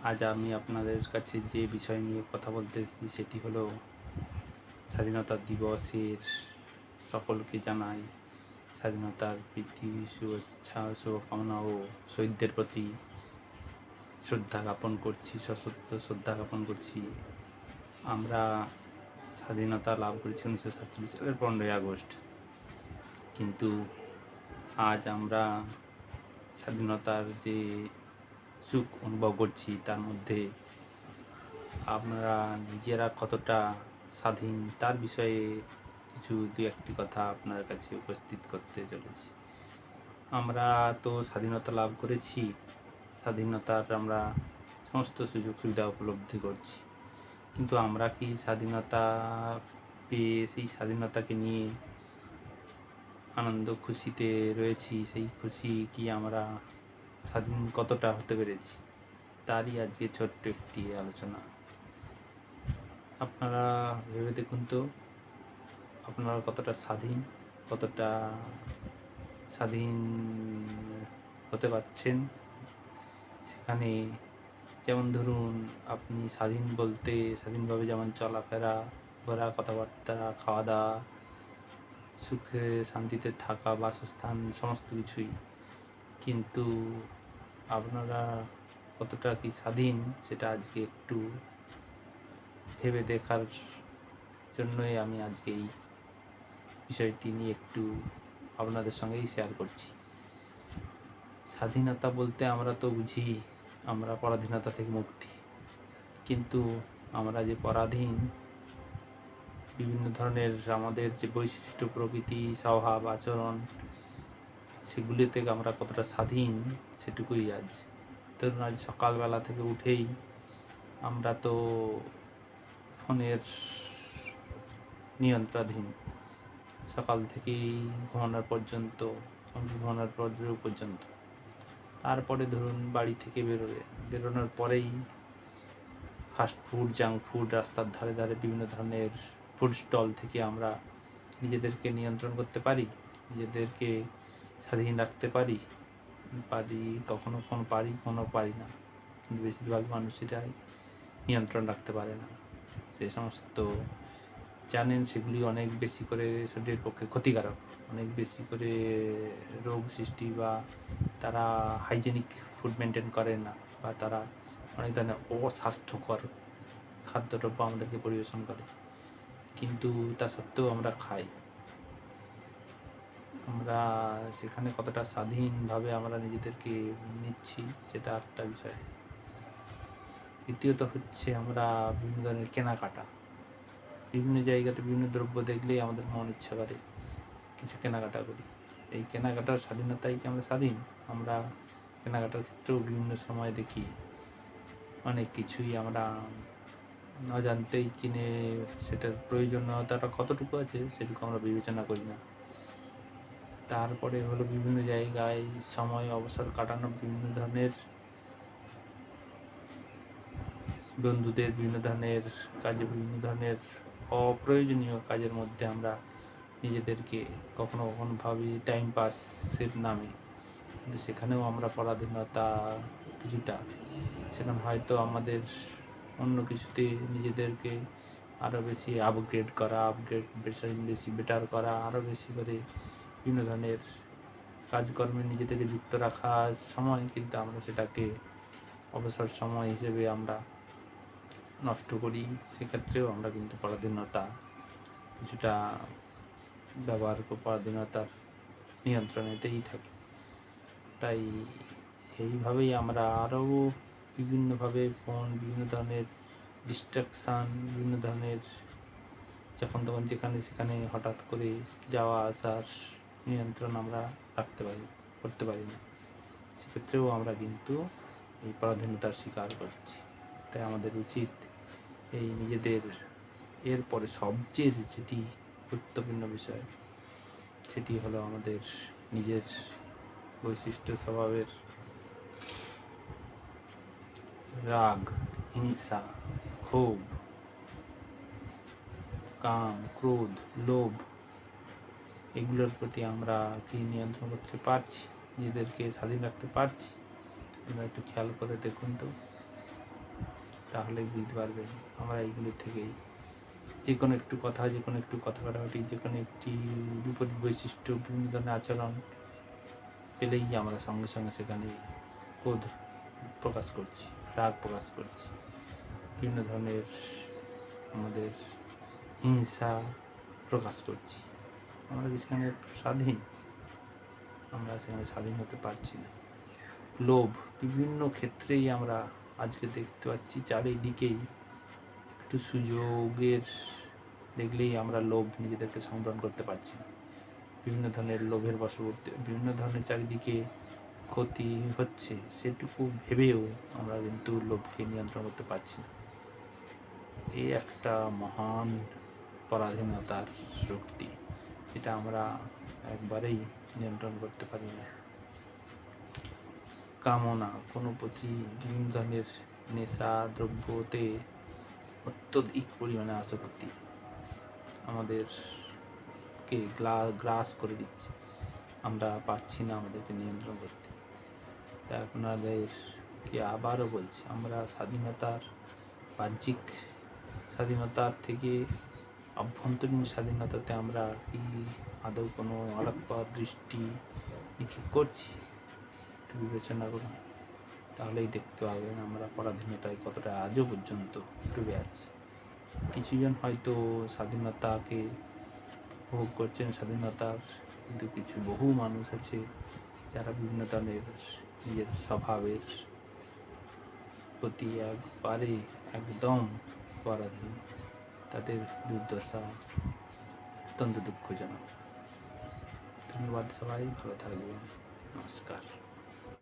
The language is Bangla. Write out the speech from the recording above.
আজ আমি আপনাদের কাছে যে বিষয় নিয়ে কথা বলতে এসেছি সেটি হলো স্বাধীনতা দিবসের সকলকে জানাই স্বাধীনতার প্রীতি, শুভেচ্ছা, শুভকামনা ও শহীদদের প্রতি শ্রদ্ধা জ্ঞাপন করছি, সশ্রদ্ধ শ্রদ্ধা জ্ঞাপন করছি। আমরা স্বাধীনতা লাভ করেছি 1947 সালের 15ই আগস্ট, কিন্তু আজ আমরা স্বাধীনতার যে সুখ অনুভব করছি তার মধ্যে আপনারা নিজেরা কতটা স্বাধীন তার বিষয়ে কিছু দু একটি কথা আপনার কাছে উপস্থিত করতে চলেছি। আমরা তো স্বাধীনতা লাভ করেছি, স্বাধীনতার আমরা সমস্ত সুযোগ সুবিধা উপলব্ধি করছি, কিন্তু আমরা কি স্বাধীনতা পেয়ে সেই স্বাধীনতাকে নিয়ে আনন্দ খুশিতে রয়েছি? সেই খুশি কি আমরা স্বাধীন কতটা হতে পেরেছি তারই আজকে ছোট্ট একটি আলোচনা। আপনারা ভেবে দেখুন তো, আপনারা কতটা স্বাধীন, কতটা স্বাধীন হতে পারছেন। সেখানে যেমন ধরুন, আপনি স্বাধীন বলতে স্বাধীনভাবে যেমন চলাফেরা, ঘোরা, কথাবার্তা, খাওয়া দাওয়া, সুখে শান্তিতে থাকা, বাসস্থান, সমস্ত কিছুই, কিন্তু আপনারা কতটা কি স্বাধীন সেটা আজকে একটু ভেবে দেখার জন্যই আমি আজকে এই বিষয়টি নিয়ে একটু আপনাদের সঙ্গেই শেয়ার করছি। স্বাধীনতা বলতে আমরা তো বুঝি আমরা পরাধীনতা থেকে মুক্তি, কিন্তু আমরা যে পরাধীন, বিভিন্ন ধরনের আমাদের যে বৈশিষ্ট্য, প্রকৃতি, স্বভাব, আচরণ, সেগুলি থেকে আমরা কতটা স্বাধীন সেটুকুই আজ। ধরুন, আজ সকালবেলা থেকে উঠেই আমরা তো ফোনের নিয়ন্ত্রণাধীন, সকাল থেকেই ঘুমানোর পর্যন্ত, ঘুমানোর পর্যন্ত। তারপরে ধরুন বাড়ি থেকে বেরোনোর পরেই ফাস্ট ফুড, জাঙ্ক ফুড, রাস্তার ধারে ধারে বিভিন্ন ধরনের ফুড স্টল থেকে আমরা নিজেদেরকে নিয়ন্ত্রণ করতে পারি, নিজেদেরকে স্বাধীন রাখতে পারি। কখনো পারি, কখনো পারি না, কিন্তু বেশিরভাগ মানুষেরাই নিয়ন্ত্রণ রাখতে পারে না। সে সমস্ত জানেন সেগুলি অনেক বেশি করে শরীরের পক্ষে ক্ষতিকারক, অনেক বেশি করে রোগ সৃষ্টি, বা তারা হাইজেনিক ফুড মেনটেন করে না, বা তারা অনেক ধরনের অস্বাস্থ্যকর খাদ্যদ্রব্য আমাদেরকে পরিবেশন করে, কিন্তু তা সত্ত্বেও আমরা খাই। আমরা সেখানে কতটা স্বাধীনভাবে আমরা নিজেদেরকে নিচ্ছি সেটা একটা বিষয়। দ্বিতীয়ত হচ্ছে আমরা বিভিন্ন ধরনের কেনাকাটা, বিভিন্ন জায়গাতে বিভিন্ন দ্রব্য দেখলেই আমাদের মন ইচ্ছা করে কিছু কেনাকাটা করি। এই কেনাকাটার স্বাধীনতায় কি আমরা স্বাধীন? আমরা কেনাকাটার ক্ষেত্রেও বিভিন্ন সময় দেখি অনেক কিছুই আমরা অজান্তেই কিনে, সেটার প্রয়োজনীয়তাটা কতটুকু আছে সেটুকু আমরা বিবেচনা করি না। তারপরে হলো বিভিন্ন জায়গায় সময় অবসর কাটানো, বিভিন্ন ধরনের বন্ধুদের বিভিন্ন ধরনের কাজে, বিভিন্ন ধরনের অপ্রয়োজনীয় কাজের মধ্যে আমরা নিজেদেরকে কখনো কখনো ভাবি টাইম পাসের নামে, কিন্তু সেখানেও আমরা পরাধীনতা কিছুটা। সেখানে হয়তো আমাদের অন্য কিছুতে নিজেদেরকে আরও বেশি আপগ্রেড করা, বেশি বেটার করা, আরও বেশি করে বিভিন্ন ধরনের কাজকর্মে নিজেদেরকে যুক্ত রাখার সময়, কিন্তু আমরা সেটাকে অবসর সময় হিসেবে আমরা নষ্ট করি। সেক্ষেত্রেও আমরা কিন্তু পরাধীনতা কিছুটা পরাধীনতার নিয়ন্ত্রণেতেই থাকি। তাই এইভাবেই আমরা আরও বিভিন্নভাবে ফোন, বিভিন্ন ধরনের ডিস্ট্রাকশান, বিভিন্ন ধরনের যখন তখন যেখানে সেখানে হঠাৎ করে যাওয়া আসার নিয়ন্ত্রণ আমরা করতে পারি না। সেক্ষেত্রেও আমরা কিন্তু এই পরাধীনতার শিকার করছি। তাই আমাদের উচিত এই নিজেদের, এরপরে সবচেয়ে যেটি গুরুত্বপূর্ণ বিষয় সেটি হলো আমাদের নিজের বৈশিষ্ট্য, স্বভাবের রাগ, হিংসা, ক্ষোভ, কাম, ক্রোধ, লোভ, এগুলোর প্রতি আমরা কি নিয়ন্ত্রণ করতে পারছি? নিজেদেরকে স্বাধীন রাখতে পারছি? আপনারা একটু খেয়াল করে দেখুন তো। তাহলে বুঝতে পারবেন আমরা এইগুলো থেকেই যে কোনো একটু কথা কাটাকাটি, যে কোনো একটি বিপরীত বৈশিষ্ট্য, বিভিন্ন ধরনের আচরণ পেলেই আমরা সঙ্গে সঙ্গে সেখানে ক্রোধ প্রকাশ করছি, রাগ প্রকাশ করছি, বিভিন্ন ধরনের আমাদের হিংসা প্রকাশ করছি। আমরা কি সেখানে স্বাধীন? আমরা সেখানে স্বাধীন হতে পারছি না। লোভ বিভিন্ন ক্ষেত্রেই আমরা আজকে দেখতে পাচ্ছি, চারিদিকেই একটু সুযোগের দেখলেই আমরা লোভ নিজেদেরকে সংবরণ করতে পারছি না। বিভিন্ন ধরনের লোভের বশবর্তী, বিভিন্ন ধরনের চারিদিকে ক্ষতি হচ্ছে সেটুকু ভেবেও আমরা কিন্তু লোভকে নিয়ন্ত্রণ করতে পারছি না। এই একটা মহান পরাধীনতার শক্তি, যেটা আমরা একবারেই নিয়ন্ত্রণ করতে পারি না। কামনা, কোনো প্রতি বিভিন্ন ধরনের নেশা দ্রব্যতে অত্যধিক পরিমাণে আসক্তি আমাদেরকে গ্রাস করে দিচ্ছে, আমরা পারছি না আমাদেরকে নিয়ন্ত্রণ করতে। তাই আপনাদেরকে আবারও বলছি, আমরা স্বাধীনতার বাহ্যিক স্বাধীনতার থেকে অভ্যন্তরীণ স্বাধীনতাতে আমরা কি আদৌ কোনো আলোকপাত দৃষ্টি নিক্ষেপ করছি? একটু বিবেচনা করুন, তাহলেই দেখতে পাবেন আমরা পরাধীনতায় কতটা আজও পর্যন্ত ডুবে আছি। কিছুজন হয়তো স্বাধীনতাকে উপভোগ করছেন, স্বাধীনতার, কিন্তু কিছু বহু মানুষ আছে যারা বিভিন্ন ধরনের নিজের স্বভাবের প্রতি একদম পরাধীন। তাদের দুর্দশা অত্যন্ত দুঃখজনক। ধন্যবাদ, সবাই ভালো থাকবেন। নমস্কার।